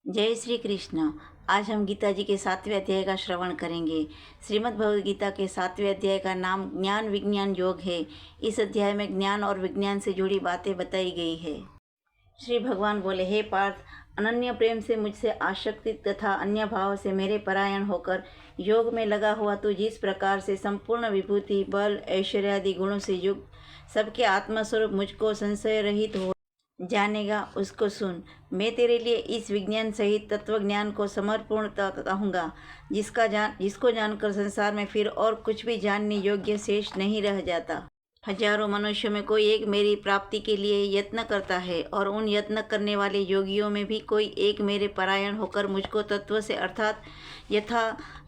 जय श्री कृष्ण। आज हम गीता जी के 7वें अध्याय का श्रवण करेंगे। श्रीमद् भगवद गीता के 7वें अध्याय का नाम ज्ञान विज्ञान योग है। इस अध्याय में ज्ञान और विज्ञान से जुड़ी बातें बताई गई है। श्री भगवान बोले, हे पार्थ, अनन्य प्रेम से मुझसे आसक्ति तथा अन्य भाव से मेरे परायण होकर योग में लगा हुआ तू जिस प्रकार से संपूर्ण विभूति, बल, ऐश्वर्य आदि गुणों से युक्त सबके आत्मस्वरूप मुझको संशय रहित हो जानेगा, उसको सुन। मैं तेरे लिए इस विज्ञान सहित तत्व ज्ञान को समर्पूर्णतः कहूँगा, जिसको जानकर संसार में फिर और कुछ भी जानने योग्य शेष नहीं रह जाता। हजारों मनुष्यों में कोई एक मेरी प्राप्ति के लिए यत्न करता है, और उन यत्न करने वाले योगियों में भी कोई एक मेरे परायण होकर मुझको तत्व से अर्थात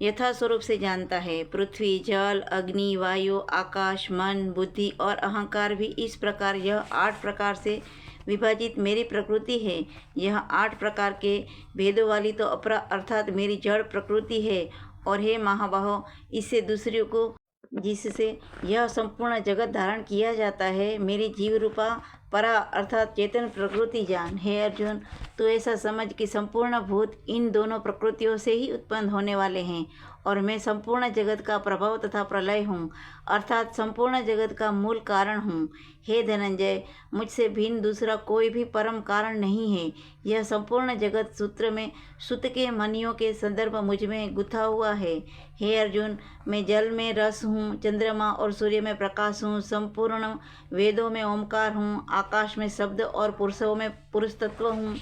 यथा स्वरूप से जानता है। पृथ्वी, जल, अग्नि, वायु, आकाश, मन, बुद्धि और अहंकार भी इस प्रकार यह 8 प्रकार से विभाजित मेरी प्रकृति है। यह 8 प्रकार के भेदों वाली तो अपरा अर्थात मेरी जड़ प्रकृति है। और हे महाबाहो, इससे दूसरे को जिससे यह संपूर्ण जगत धारण किया जाता है, मेरी जीव रूपा परा अर्थात चेतन प्रकृति जान। हे अर्जुन, तो ऐसा समझ कि संपूर्ण भूत इन दोनों प्रकृतियों से ही उत्पन्न होने वाले हैं, और मैं संपूर्ण जगत का प्रभाव तथा प्रलय हूँ, अर्थात संपूर्ण जगत का मूल कारण हूँ। हे धनंजय, मुझसे भिन्न दूसरा कोई भी परम कारण नहीं है। यह संपूर्ण जगत सूत्र में सुत के मणियों के संदर्भ मुझ में गुथा हुआ है। हे अर्जुन, मैं जल में रस हूँ, चंद्रमा और सूर्य में प्रकाश हूँ, संपूर्ण वेदों में ओमकार हूँ, आकाश में शब्द और पुरुषों में पुरुष तत्व हूँ।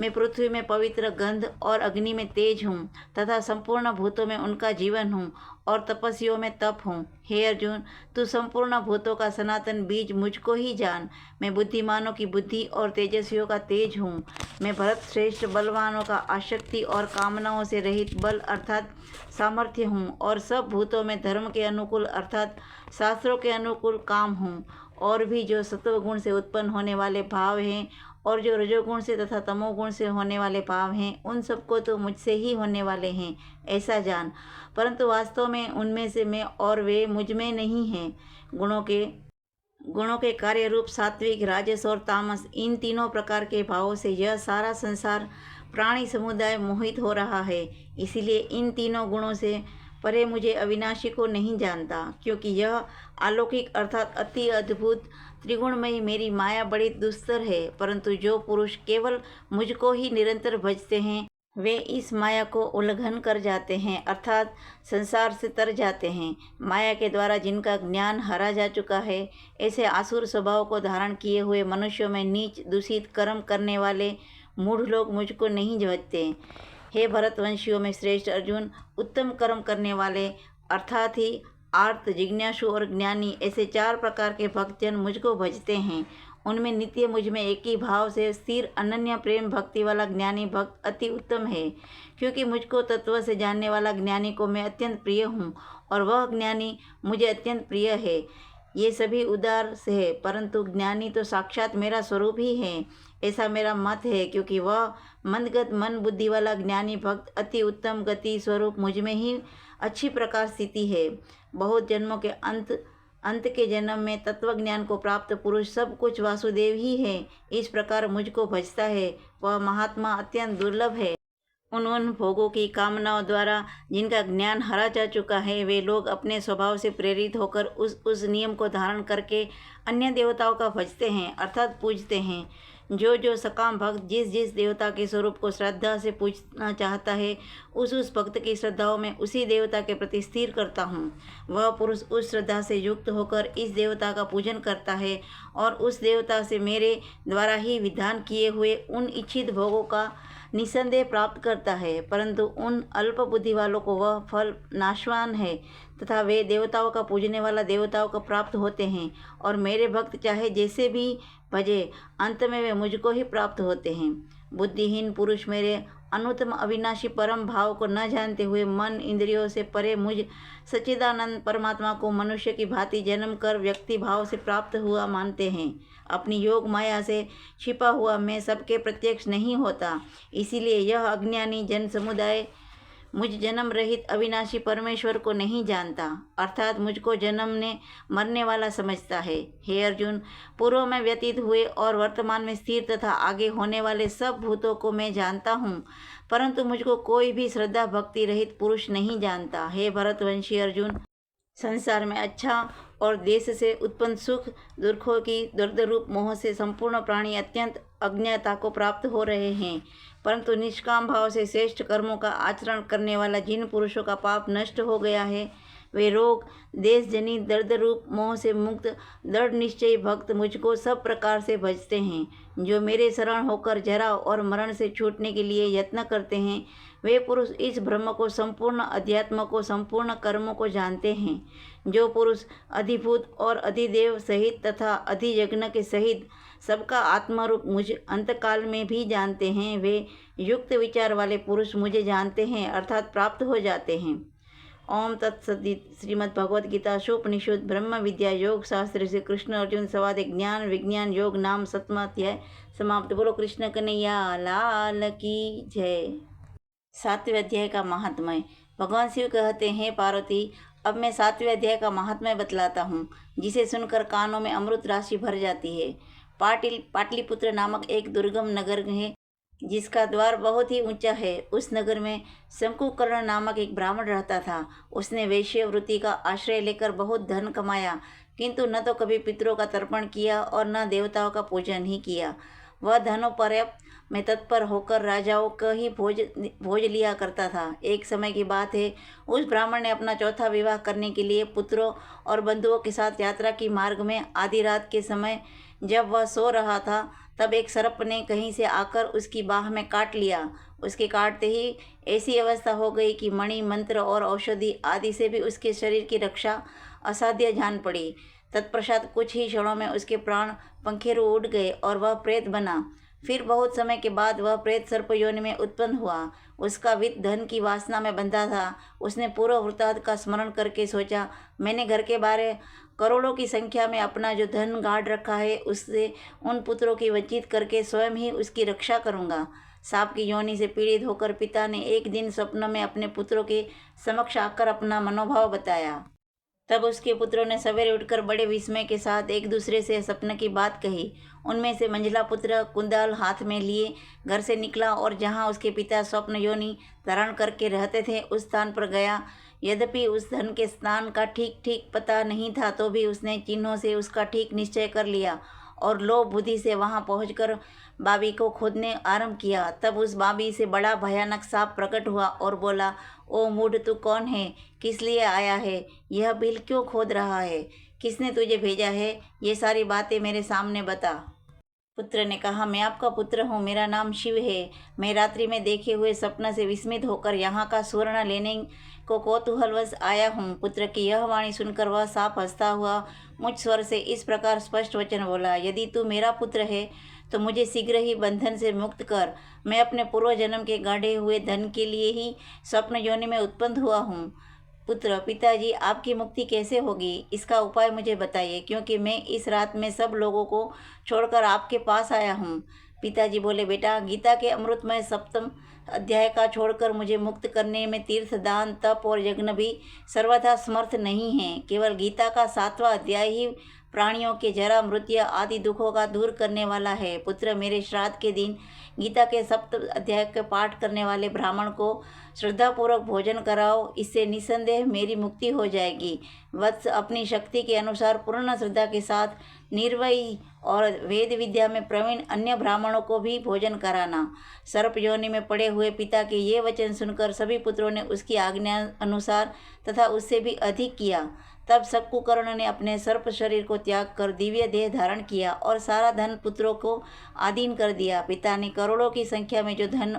मैं पृथ्वी में पवित्र गंध और अग्नि में तेज हूँ, तथा संपूर्ण भूतों में उनका जीवन हूँ, और तपस्वियों में तप हूँ। हे अर्जुन, तू संपूर्ण भूतों का सनातन बीज मुझको ही जान। मैं बुद्धिमानों की बुद्धि और तेजस्वियों का तेज हूँ। मैं भरत श्रेष्ठ बलवानों का आसक्ति और कामनाओं से रहित बल अर्थात सामर्थ्य हूँ, और सब भूतों में धर्म के अनुकूल अर्थात शास्त्रों के अनुकूल काम हूँ। और भी जो सत्वगुण से उत्पन्न होने वाले भाव हैं, और जो रजोगुण से तथा तमोगुण से होने वाले भाव हैं, उन सबको तो मुझसे ही होने वाले हैं, ऐसा जान। परंतु वास्तव में उनमें से मैं और वे मुझ में नहीं हैं। गुणों के कार्य रूप सात्विक, राजस और तामस, इन तीनों प्रकार के भावों से यह सारा संसार प्राणी समुदाय मोहित हो रहा है। इसीलिए इन तीनों गुणों से परे मुझे अविनाशी को नहीं जानता, क्योंकि यह अलौकिक अर्थात अति अद्भुत त्रिगुणमयी मेरी माया बड़ी दुस्तर है। परंतु जो पुरुष केवल मुझको ही निरंतर भजते हैं, वे इस माया को उल्लंघन कर जाते हैं, अर्थात संसार से तर जाते हैं। माया के द्वारा जिनका ज्ञान हरा जा चुका है, ऐसे आसुर स्वभाव को धारण किए हुए मनुष्यों में नीच दूषित कर्म करने वाले मूढ़ लोग मुझको नहीं भजते। हे भरतवंशियों में श्रेष्ठ अर्जुन, उत्तम कर्म करने वाले अर्थात ही आर्त, जिज्ञासु और ज्ञानी, ऐसे 4 प्रकार के भक्तजन मुझको भजते हैं। उनमें नित्य मुझ में एक ही भाव से स्थिर अनन्य प्रेम भक्ति वाला ज्ञानी भक्त अति उत्तम है, क्योंकि मुझको तत्व से जानने वाला ज्ञानी को मैं अत्यंत प्रिय हूँ, और वह ज्ञानी मुझे अत्यंत प्रिय है। ये सभी उदार से है, परंतु ज्ञानी तो साक्षात मेरा स्वरूप ही है, ऐसा मेरा मत है, क्योंकि वह मंदगत मन बुद्धि वाला ज्ञानी भक्त अति उत्तम गति स्वरूप मुझ में ही अच्छी प्रकार स्थिति है। बहुत जन्मों के अंत के जन्म में तत्वज्ञान को प्राप्त पुरुष सब कुछ वासुदेव ही है, इस प्रकार मुझको भजता है, वह महात्मा अत्यंत दुर्लभ है। उन भोगों की कामनाओं द्वारा जिनका ज्ञान हरा जा चुका है, वे लोग अपने स्वभाव से प्रेरित होकर उस नियम को धारण करके अन्य देवताओं का भजते हैं अर्थात पूजते हैं। जो सकाम भक्त जिस जिस देवता के स्वरूप को श्रद्धा से पूजना चाहता है, उस भक्त की श्रद्धाओं में उसी देवता के प्रति स्थिर करता हूँ। वह पुरुष उस श्रद्धा से युक्त होकर इस देवता का पूजन करता है, और उस देवता से मेरे द्वारा ही विधान किए हुए उन इच्छित भोगों का निसंदेह प्राप्त करता है। परंतु उन अल्प बुद्धि वालों को वह फल नाशवान है, तथा वे देवताओं का पूजने वाला देवताओं को प्राप्त होते हैं, और मेरे भक्त चाहे जैसे भी भजे, अंत में वे मुझको ही प्राप्त होते हैं। बुद्धिहीन पुरुष मेरे अनुत्तम अविनाशी परम भाव को न जानते हुए मन इंद्रियों से परे मुझ सच्चिदानंद परमात्मा को मनुष्य की भांति जन्म कर व्यक्ति भाव से प्राप्त हुआ मानते हैं। अपनी योग माया से छिपा हुआ मैं सबके प्रत्यक्ष नहीं होता। इसीलिए यह अज्ञानी जन समुदाय मुझ जन्म रहित अविनाशी परमेश्वर को नहीं जानता, अर्थात मुझको जन्मने मरने वाला समझता है। हे अर्जुन, पूर्व में व्यतीत हुए और वर्तमान में स्थिर तथा आगे होने वाले सब भूतों को मैं जानता हूँ, परंतु मुझको कोई भी श्रद्धा भक्ति रहित पुरुष नहीं जानता। हे भरतवंशी अर्जुन, संसार में अच्छा और देश से उत्पन्न सुख दुखों की दर्द रूप मोह से संपूर्ण प्राणी अत्यंत अज्ञता को प्राप्त हो रहे हैं, परंतु निष्काम भाव से श्रेष्ठ कर्मों का आचरण करने वाला जिन पुरुषों का पाप नष्ट हो गया है, वे रोग देश जनित दर्द रूप मोह से मुक्त दृढ़ निश्चयी भक्त मुझको सब प्रकार से भजते हैं। जो मेरे शरण होकर जरा और मरण से छूटने के लिए यत्न करते हैं, वे पुरुष इस ब्रह्म को, संपूर्ण अध्यात्म को, संपूर्ण कर्मों को जानते हैं। जो पुरुष अधिभूत और अधिदेव सहित तथा अधियज्ञ के सहित सबका आत्मरूप मुझ अंतकाल में भी जानते हैं, वे युक्त विचार वाले पुरुष मुझे जानते हैं, अर्थात प्राप्त हो जाते हैं। ओम तत्सदित। श्रीमद् भगवद गीता शोपनिषद ब्रह्म विद्या योग शास्त्र से कृष्ण अर्जुन संवाद ज्ञान विज्ञान योग नाम 7वां अध्याय समाप्त। बोलो कृष्ण कन्हैया लाल की जय। 7वें अध्याय का महात्म्य। भगवान शिव कहते हैं, पार्वती, अब मैं 7वें अध्याय का महात्म्य बतलाता हूँ, जिसे सुनकर कानों में अमृत राशि भर जाती है। पाटलिपुत्र नामक एक दुर्गम नगर है, जिसका द्वार बहुत ही ऊंचा है। उस नगर में शंकुकर्ण नामक एक ब्राह्मण रहता था। उसने वैश्य वृत्ति का आश्रय लेकर बहुत धन कमाया, किंतु न तो कभी पितरों का तर्पण किया और न देवताओं का पूजन ही किया। वह धनोपर्यप्त में तत्पर होकर राजाओं का ही भोज लिया करता था। एक समय की बात है, उस ब्राह्मण ने अपना चौथा विवाह करने के लिए पुत्रों और बंधुओं के साथ यात्रा की। मार्ग में आधी रात के समय जब वह सो रहा था, तब एक सर्प ने कहीं से आकर उसकी बाह में काट लिया। उसके काटते ही ऐसी अवस्था हो गई कि मणि मंत्र और औषधि आदि से भी उसके शरीर की रक्षा असाध्य जान पड़ी। तत्पश्चात कुछ ही क्षणों में उसके प्राण पंखेरु उड़ गए और वह प्रेत बना। फिर बहुत समय के बाद वह प्रेत सर्प योनि में उत्पन्न हुआ। उसका वित्त धन की वासना में बंधा था। उसने पूर्व वृत्तांत का स्मरण करके सोचा, मैंने घर के बारे करोड़ों की संख्या में अपना जो धन गाड़ रखा है, उससे उन पुत्रों की वंचित करके स्वयं ही उसकी रक्षा करूँगा। सांप की योनि से पीड़ित होकर पिता ने एक दिन स्वप्न में अपने पुत्रों के समक्ष आकर अपना मनोभाव बताया। तब उसके पुत्रों ने सवेरे उठकर बड़े विस्मय के साथ एक दूसरे से सपने की बात कही। उनमें से मंझला पुत्र कुंदाल हाथ में लिए घर से निकला और जहाँ उसके पिता स्वप्न योनि धारण करके रहते थे, उस स्थान पर गया। यद्यपि उस धन के स्थान का ठीक ठीक पता नहीं था, तो भी उसने चिन्हों से उसका ठीक निश्चय कर लिया और लोभ बुद्धि से वहां पहुंचकर बाबी को खोदने आरंभ किया। तब उस बाबी से बड़ा भयानक सांप प्रकट हुआ और बोला, ओ मूढ़, तू कौन है? किस लिए आया है? यह बिल क्यों खोद रहा है? किसने तुझे भेजा है? ये सारी बातें मेरे सामने बता। पुत्र ने कहा, मैं आपका पुत्र हूँ, मेरा नाम शिव है। मैं रात्रि में देखे हुए सपना से विस्मित होकर यहाँ का स्वर्ण लेने को कौतूहलवश आया हूँ। पुत्र की यह वाणी सुनकर वह सांप हंसता हुआ मुझ स्वर से इस प्रकार स्पष्ट वचन बोला, यदि तू मेरा पुत्र है तो मुझे शीघ्र ही बंधन से मुक्त कर। मैं अपने पूर्व जन्म के गाढ़े हुए धन के लिए ही स्वप्न योनि में उत्पन्न हुआ हूँ। पुत्र, पिताजी, आपकी मुक्ति कैसे होगी, इसका उपाय मुझे बताइए, क्योंकि मैं इस रात में सब लोगों को छोड़कर आपके पास आया हूँ। पिताजी बोले, बेटा, गीता के अमृतमय 7वें अध्याय का छोड़कर मुझे मुक्त करने में तीर्थ, दान, तप और यज्ञ भी सर्वथा समर्थ नहीं है। केवल गीता का 7वां अध्याय ही प्राणियों के जरा, मृत्यु आदि दुखों का दूर करने वाला है। पुत्र, मेरे श्राद्ध के दिन गीता के 7वें अध्याय के पाठ करने वाले ब्राह्मण को श्रद्धापूर्वक भोजन कराओ, इससे निसंदेह मेरी मुक्ति हो जाएगी। वत्स, अपनी शक्ति के अनुसार पूर्ण श्रद्धा के साथ निर्वयी और वेद विद्या में प्रवीण अन्य ब्राह्मणों को भी भोजन कराना। सर्प योनि में पड़े हुए पिता के ये वचन सुनकर सभी पुत्रों ने उसकी आज्ञा अनुसार तथा उससे भी अधिक किया। तब शंकुकर्ण ने अपने सर्प शरीर को त्याग कर दिव्य देह धारण किया और सारा धन पुत्रों को आधीन कर दिया। पिता ने करोड़ों की संख्या में जो धन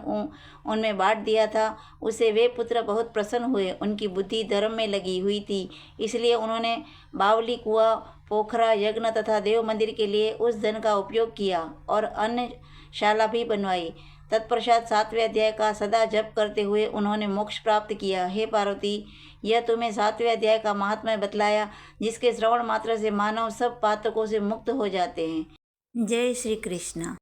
उनमें बांट दिया था, उससे वे पुत्र बहुत प्रसन्न हुए। उनकी बुद्धि धर्म में लगी हुई थी, इसलिए उन्होंने बावली, कुआं, पोखरा, यज्ञ तथा देव मंदिर के लिए उस धन का उपयोग किया और अन्य शाला भी बनवाई। तत्पश्चात 7वें अध्याय का सदा जप करते हुए उन्होंने मोक्ष प्राप्त किया। हे पार्वती, यह तुम्हें 7वें अध्याय का महात्म्य बतलाया, जिसके श्रवण मात्र से मानव सब पातकों से मुक्त हो जाते हैं। जय श्री कृष्ण।